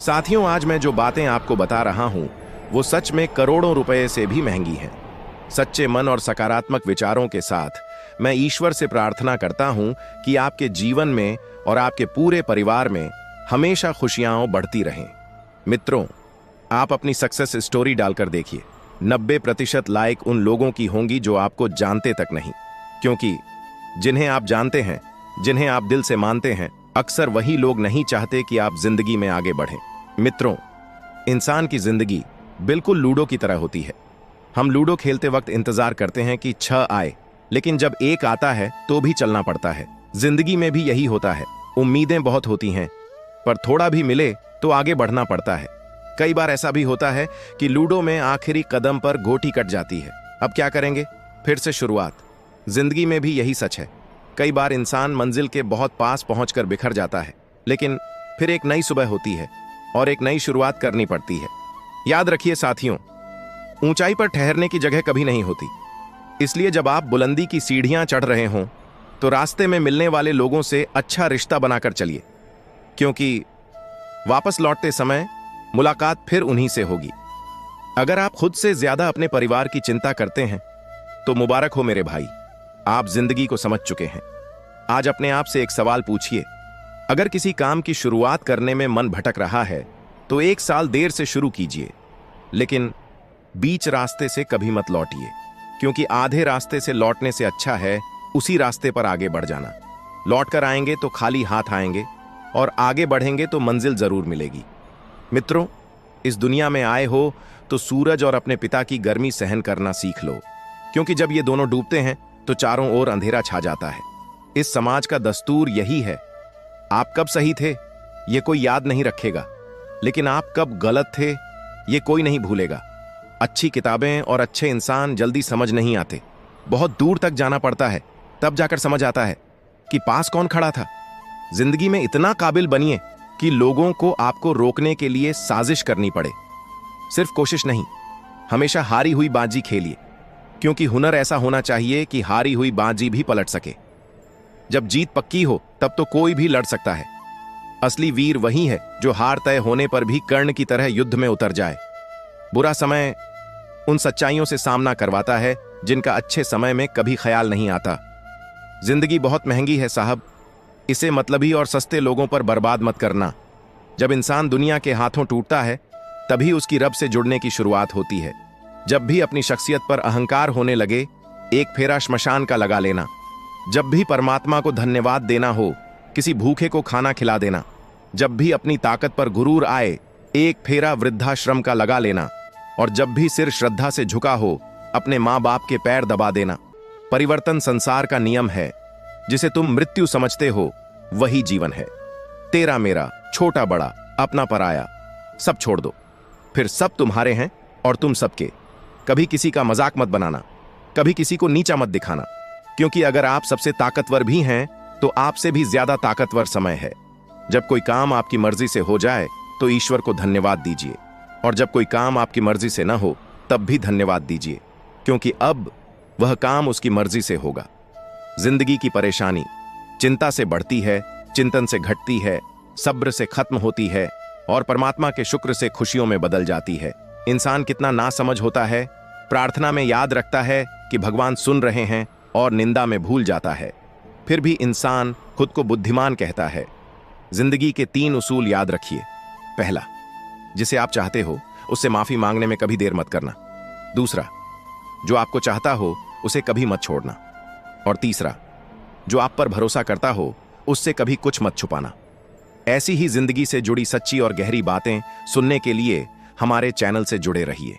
साथियों, आज मैं जो बातें आपको बता रहा हूं वो सच में करोड़ों रुपए से भी महंगी हैं। सच्चे मन और सकारात्मक विचारों के साथ मैं ईश्वर से प्रार्थना करता हूं कि आपके जीवन में और आपके पूरे परिवार में हमेशा खुशियां बढ़ती रहें। मित्रों, आप अपनी सक्सेस स्टोरी डालकर देखिए। 90% लाइक उन लोगों की होंगी जो आपको जानते तक नहीं, क्योंकि जिन्हें आप जानते हैं, जिन्हें आप दिल से मानते हैं, अक्सर वही लोग नहीं चाहते कि आप जिंदगी में आगे बढ़ें। मित्रों, इंसान की जिंदगी बिल्कुल लूडो की तरह होती है। हम लूडो खेलते वक्त इंतजार करते हैं कि 6 आए, लेकिन जब 1 आता है तो भी चलना पड़ता है। जिंदगी में भी यही होता है। उम्मीदें बहुत होती हैं, पर थोड़ा भी मिले तो आगे बढ़ना पड़ता है। कई बार ऐसा भी होता है कि लूडो में आखिरी कदम पर गोटी कट जाती है। अब क्या करेंगे? फिर से शुरुआत। जिंदगी में भी यही सच है। कई बार इंसान मंजिल के बहुत पास पहुंचकर बिखर जाता है, लेकिन फिर एक नई सुबह होती है और एक नई शुरुआत करनी पड़ती है। याद रखिए साथियों, ऊंचाई पर ठहरने की जगह कभी नहीं होती। इसलिए जब आप बुलंदी की सीढ़ियां चढ़ रहे हों तो रास्ते में मिलने वाले लोगों से अच्छा रिश्ता बनाकर चलिए, क्योंकि वापस लौटते समय मुलाकात फिर उन्हीं से होगी। अगर आप खुद से ज्यादा अपने परिवार की चिंता करते हैं तो मुबारक हो मेरे भाई, आप जिंदगी को समझ चुके हैं। आज अपने आप से एक सवाल पूछिए। अगर किसी काम की शुरुआत करने में मन भटक रहा है तो 1 साल देर से शुरू कीजिए, लेकिन बीच रास्ते से कभी मत लौटिए, क्योंकि आधे रास्ते से लौटने से अच्छा है उसी रास्ते पर आगे बढ़ जाना। लौट कर आएंगे तो खाली हाथ आएंगे, और आगे बढ़ेंगे तो मंजिल जरूर मिलेगी। मित्रों, इस दुनिया में आए हो तो सूरज और अपने पिता की गर्मी सहन करना सीख लो, क्योंकि जब ये दोनों डूबते हैं तो चारों ओर अंधेरा छा जाता है। इस समाज का दस्तूर यही है। आप कब सही थे ये कोई याद नहीं रखेगा, लेकिन आप कब गलत थे ये कोई नहीं भूलेगा। अच्छी किताबें और अच्छे इंसान जल्दी समझ नहीं आते। बहुत दूर तक जाना पड़ता है, तब जाकर समझ आता है कि पास कौन खड़ा था। जिंदगी में इतना काबिल बनिए कि लोगों को आपको रोकने के लिए साजिश करनी पड़े। सिर्फ कोशिश नहीं, हमेशा हारी हुई बाजी खेलिए, क्योंकि हुनर ऐसा होना चाहिए कि हारी हुई बाजी भी पलट सके। जब जीत पक्की हो तब तो कोई भी लड़ सकता है। असली वीर वही है जो हार तय होने पर भी कर्ण की तरह युद्ध में उतर जाए। बुरा समय उन सच्चाइयों से सामना करवाता है जिनका अच्छे समय में कभी ख्याल नहीं आता। जिंदगी बहुत महंगी है साहब, इसे मतलबी और सस्ते लोगों पर बर्बाद मत करना। जब इंसान दुनिया के हाथों टूटता है तभी उसकी रब से जुड़ने की शुरुआत होती है। जब भी अपनी शख्सियत पर अहंकार होने लगे, एक फेरा श्मशान का लगा लेना। जब भी परमात्मा को धन्यवाद देना हो, किसी भूखे को खाना खिला देना। जब भी अपनी ताकत पर गुरूर आए, एक फेरा वृद्धाश्रम का लगा लेना। और जब भी सिर श्रद्धा से झुका हो, अपने माँ बाप के पैर दबा देना। परिवर्तन संसार का नियम है। जिसे तुम मृत्यु समझते हो वही जीवन है। तेरा मेरा, छोटा बड़ा, अपना पराया, सब छोड़ दो, फिर सब तुम्हारे हैं और तुम सबके। कभी किसी का मजाक मत बनाना, कभी किसी को नीचा मत दिखाना, क्योंकि अगर आप सबसे ताकतवर भी हैं तो आपसे भी ज्यादा ताकतवर समय है। जब कोई काम आपकी मर्जी से हो जाए तो ईश्वर को धन्यवाद दीजिए, और जब कोई काम आपकी मर्जी से ना हो तब भी धन्यवाद दीजिए, क्योंकि अब वह काम उसकी मर्जी से होगा। जिंदगी की परेशानी चिंता से बढ़ती है, चिंतन से घटती है, सब्र से खत्म होती है, और परमात्मा के शुक्र से खुशियों में बदल जाती है। इंसान कितना नासमझ होता है, प्रार्थना में याद रखता है कि भगवान सुन रहे हैं और निंदा में भूल जाता है। फिर भी इंसान खुद को बुद्धिमान कहता है। जिंदगी के 3 उसूल याद रखिए। पहला, जिसे आप चाहते हो उससे माफी मांगने में कभी देर मत करना। दूसरा, जो आपको चाहता हो उसे कभी मत छोड़ना। और तीसरा, जो आप पर भरोसा करता हो उससे कभी कुछ मत छुपाना। ऐसी ही जिंदगी से जुड़ी सच्ची और गहरी बातें सुनने के लिए हमारे चैनल से जुड़े रहिए।